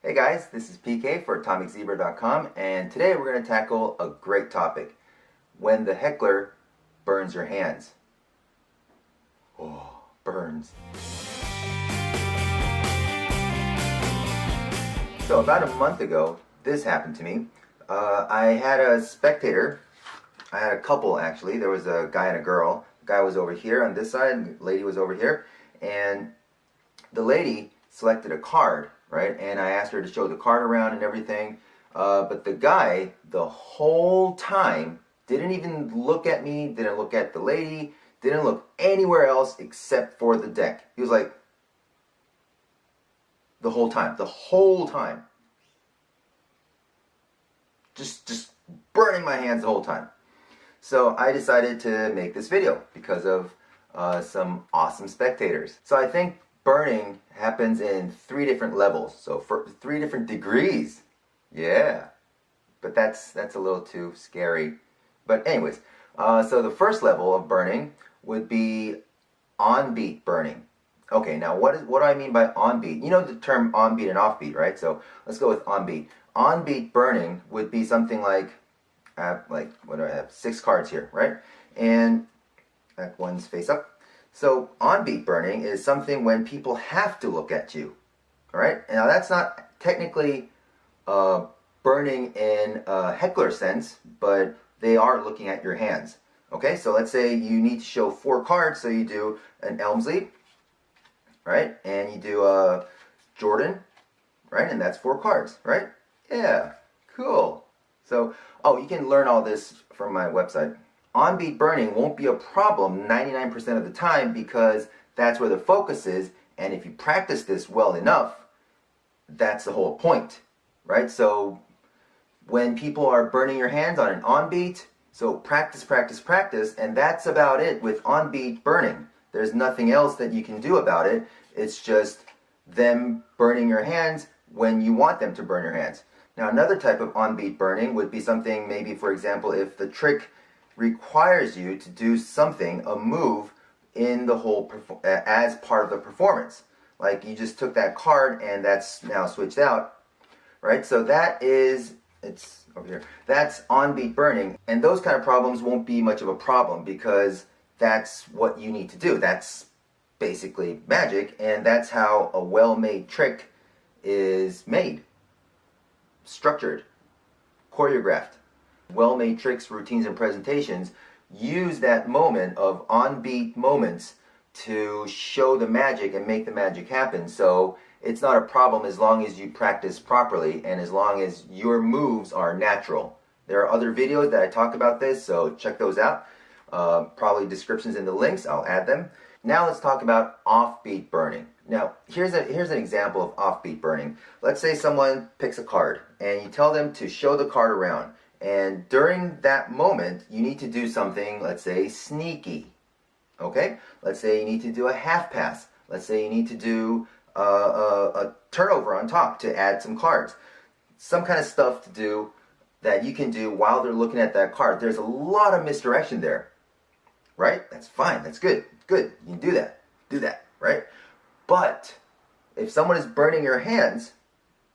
Hey guys, this is PK for AtomicZebra.com, and today we're going to tackle a great topic: when the heckler burns your hands. Oh, burns. So about a month ago, this happened to me. I had a spectator. I had a couple actually. There was a guy and a girl. The guy was over here on this side, and the lady was over here, and the lady selected a card, right? And I asked her to show the card around and everything. But the guy, the whole time, didn't even look at me, didn't look at the lady, didn't look anywhere else except for the deck. He was like, the whole time. Just burning my hands the whole time. So I decided to make this video because of some awesome spectators. So I think burning happens in 3 different levels, so for 3 different degrees. Yeah, but that's a little too scary. But anyways, so the first level of burning would be on-beat burning. Okay, now what do I mean by on-beat? You know the term on-beat and off-beat, right? So let's go with on-beat. On-beat burning would be something like, what do I have? 6 cards here, right? And that one's face up. So on-beat burning is something when people have to look at you, all right? Now that's not technically burning in a Heckler sense, but they are looking at your hands. Okay, so let's say you need to show 4 cards, so you do an Elmsley, right? And you do a Jordan, right? And that's 4 cards, right? Yeah, cool. So, oh, you can learn all this from my website. On-beat burning won't be a problem 99% of the time because that's where the focus is, and if you practice this well enough, that's the whole point, right? So when people are burning your hands on an on-beat, so practice, and that's about it with on-beat burning. There's nothing else that you can do about it. It's just them burning your hands when you want them to burn your hands. Now another type of on-beat burning would be something, maybe for example, if the trick requires you to do something, a move in the whole as part of the performance. Like you just took that card and that's now switched out, right? So it's over here. That's on-beat burning, and those kind of problems won't be much of a problem because that's what you need to do. That's basically magic, and that's how a well-made trick is made. Structured, choreographed. Well-made tricks, routines, and presentations use that moment of on-beat moments to show the magic and make the magic happen. So it's not a problem as long as you practice properly and as long as your moves are natural. There are other videos that I talk about this, so check those out. Probably descriptions in the links, I'll add them. Now let's talk about off-beat burning. Now here's an example of off-beat burning. Let's say someone picks a card and you tell them to show the card around. And during that moment, you need to do something, let's say, sneaky. Okay? Let's say you need to do a half pass. Let's say you need to do a turnover on top to add some cards. Some kind of stuff to do that you can do while they're looking at that card. There's a lot of misdirection there. Right? That's fine. That's good. Good. You can do that. Do that. Right? But if someone is burning your hands,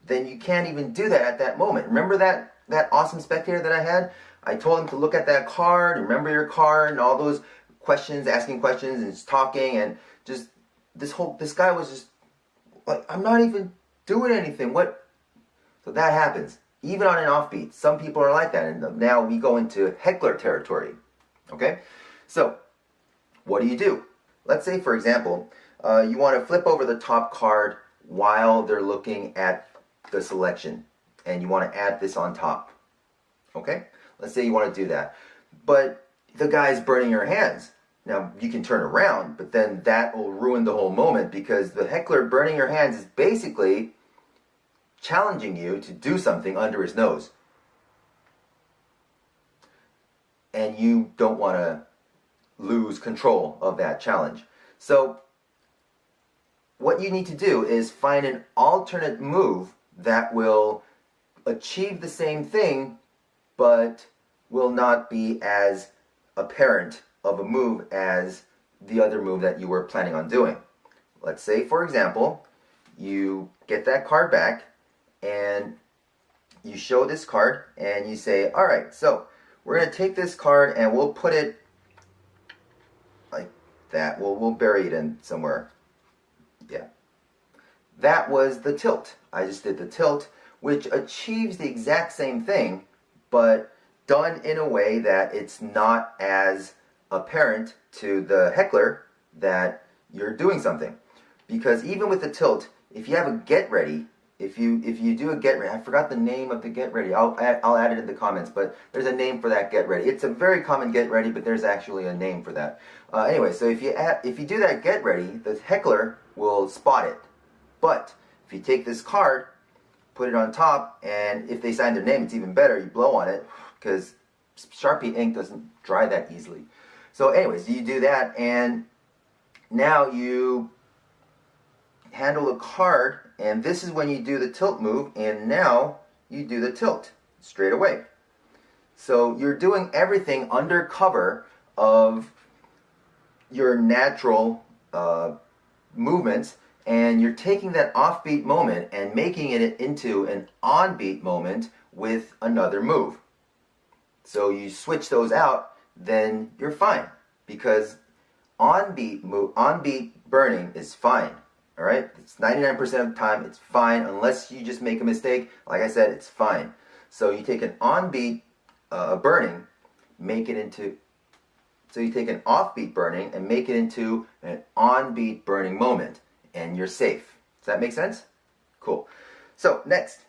then you can't even do that at that moment. Remember that awesome spectator that I had? I told him to look at that card, remember your card, and all those questions, asking questions, and just talking, and just this guy was just like, I'm not even doing anything. What? So that happens, even on an offbeat. Some people are like that, and now we go into Heckler territory. Okay? So, what do? Let's say, for example, you want to flip over the top card while they're looking at the selection, and you want to add this on top. Okay? Let's say you want to do that. But the guy's burning your hands. Now, you can turn around, but then that will ruin the whole moment because the heckler burning your hands is basically challenging you to do something under his nose. And you don't want to lose control of that challenge. So, what you need to do is find an alternate move that will achieve the same thing, but will not be as apparent of a move as the other move that you were planning on doing. Let's say, for example, you get that card back and you show this card and you say, all right, so we're going to take this card and we'll put it like that. We'll bury it in somewhere. Yeah. That was the tilt. I just did the tilt, which achieves the exact same thing, but done in a way that it's not as apparent to the heckler that you're doing something. Because even with the tilt, if you have a get ready, if you do a get ready, I forgot the name of the get ready. I'll add it in the comments, but there's a name for that get ready. It's a very common get ready, but there's actually a name for that. Anyway, so if you do that get ready, the heckler will spot it. But if you take this card, put it on top, and if they sign their name, it's even better. You blow on it because Sharpie ink doesn't dry that easily. So anyways, you do that, and now you handle the card, and this is when you do the tilt move, and now you do the tilt straight away. So you're doing everything under cover of your natural movements, and you're taking that offbeat moment and making it into an onbeat moment with another move. So you switch those out, then you're fine, because onbeat burning is fine. All right, it's 99% of the time it's fine, unless you just make a mistake. Like I said, it's fine. So you take an onbeat burning, make it into. So you take an offbeat burning and make it into an onbeat burning moment, and you're safe. Does that make sense? Cool. So next,